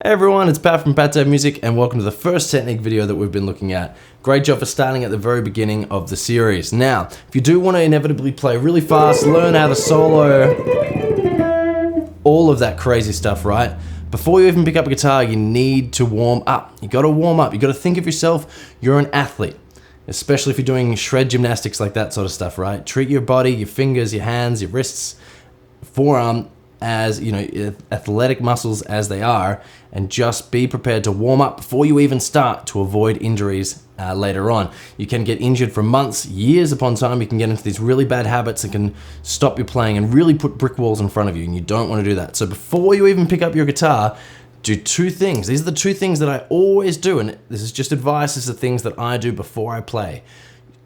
Hey everyone, it's Pat from Pat Dave Music and welcome to the first technique video that we've been looking at. Great job for starting at the very beginning of the series. Now, if you do want to inevitably play really fast, learn how to solo, all of that crazy stuff, right? Before you even pick up a guitar, you need to warm up. You gotta warm up. You gotta think of yourself, you're an athlete. Especially if you're doing shred gymnastics like that sort of stuff, right? Treat your body, your fingers, your hands, your wrists, forearm, as athletic muscles as they are, and just be prepared to warm up before you even start to avoid injuries later on. You can get injured for months, years upon time. You can get into these really bad habits that can stop you playing and really put brick walls in front of you, and you don't want to do that. So before you even pick up your guitar, do two things. These are the two things that I always do, and this is just advice. This is the things that I do before I play.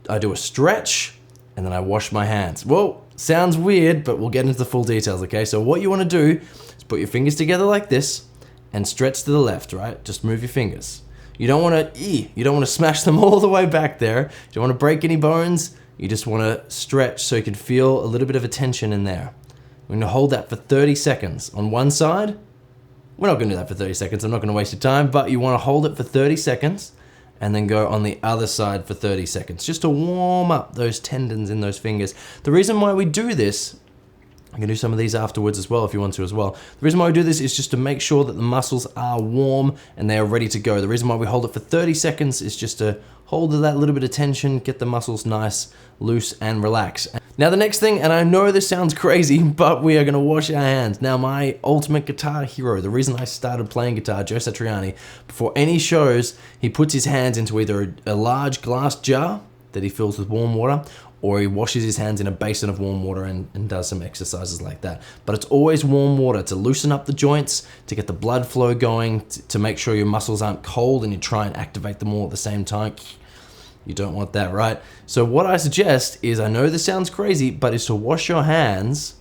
I do a stretch and then I wash my hands. Well, sounds weird, but we'll get into the full details, okay? So what you want to do is put your fingers together like this and stretch to the left, right? Just move your fingers. You don't want to smash them all the way back there. You don't want to break any bones. You just want to stretch so you can feel a little bit of a tension in there. We're going to hold that for 30 seconds. On one side, we're not going to do that for 30 seconds. I'm not going to waste your time, but you want to hold it for 30 seconds and then go on the other side for 30 seconds, just to warm up those tendons in those fingers. The reason why we do this, I'm gonna do some of these afterwards as well if you want to as well. The reason why we do this is just to make sure that the muscles are warm and they are ready to go. The reason why we hold it for 30 seconds is just to hold that little bit of tension, get the muscles nice, loose, and relax. Now the next thing, and I know this sounds crazy, but we are gonna wash our hands. Now my ultimate guitar hero, the reason I started playing guitar, Joe Satriani, before any shows, he puts his hands into either a large glass jar that he fills with warm water, or he washes his hands in a basin of warm water and does some exercises like that. But it's always warm water to loosen up the joints, to get the blood flow going, to make sure your muscles aren't cold and you try and activate them all at the same time. You don't want that, right? So what I suggest is, I know this sounds crazy, but is to wash your hands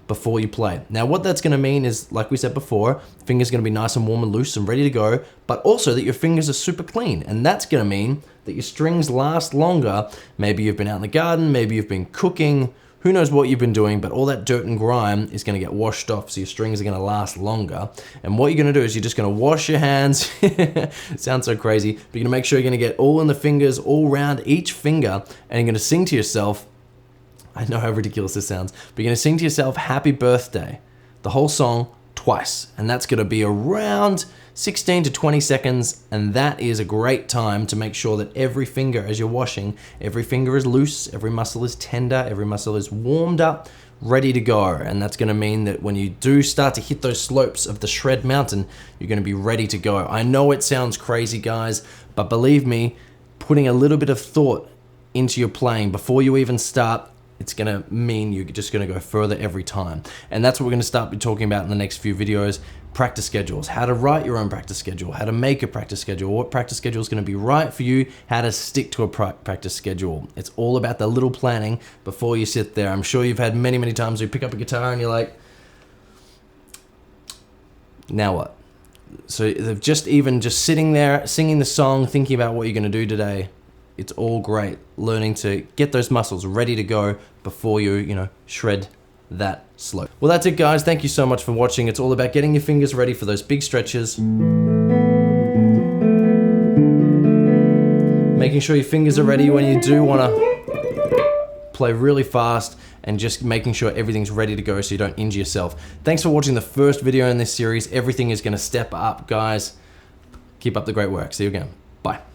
before you play. Now what that's gonna mean is, like we said before, fingers gonna be nice and warm and loose and ready to go, but also that your fingers are super clean. And that's gonna mean that your strings last longer. Maybe you've been out in the garden, maybe you've been cooking, who knows what you've been doing, but all that dirt and grime is gonna get washed off, so your strings are gonna last longer. And what you're gonna do is you're just gonna wash your hands. It sounds so crazy, but you're gonna make sure you're gonna get all in the fingers, all around each finger, and you're gonna sing to yourself, I know how ridiculous this sounds, but you're gonna sing to yourself, happy birthday, the whole song twice. And that's gonna be around 16 to 20 seconds, and that is a great time to make sure that every finger, as you're washing, every finger is loose, every muscle is tender, every muscle is warmed up, ready to go. And that's gonna mean that when you do start to hit those slopes of the shred mountain, you're gonna be ready to go. I know it sounds crazy, guys, but believe me, putting a little bit of thought into your playing before you even start, it's gonna mean you're just gonna go further every time. And that's what we're gonna start talking about in the next few videos. Practice schedules, how to write your own practice schedule, how to make a practice schedule, what practice schedule is gonna be right for you, how to stick to a practice schedule. It's all about the little planning before you sit there. I'm sure you've had many, many times where you pick up a guitar and you're like, now what? So they've just sitting there, singing the song, thinking about what you're gonna do today. It's all great, learning to get those muscles ready to go before you shred that slope. Well, that's it, guys. Thank you so much for watching. It's all about getting your fingers ready for those big stretches. Making sure your fingers are ready when you do want to play really fast, and just making sure everything's ready to go so you don't injure yourself. Thanks for watching the first video in this series. Everything is going to step up, guys. Keep up the great work. See you again. Bye.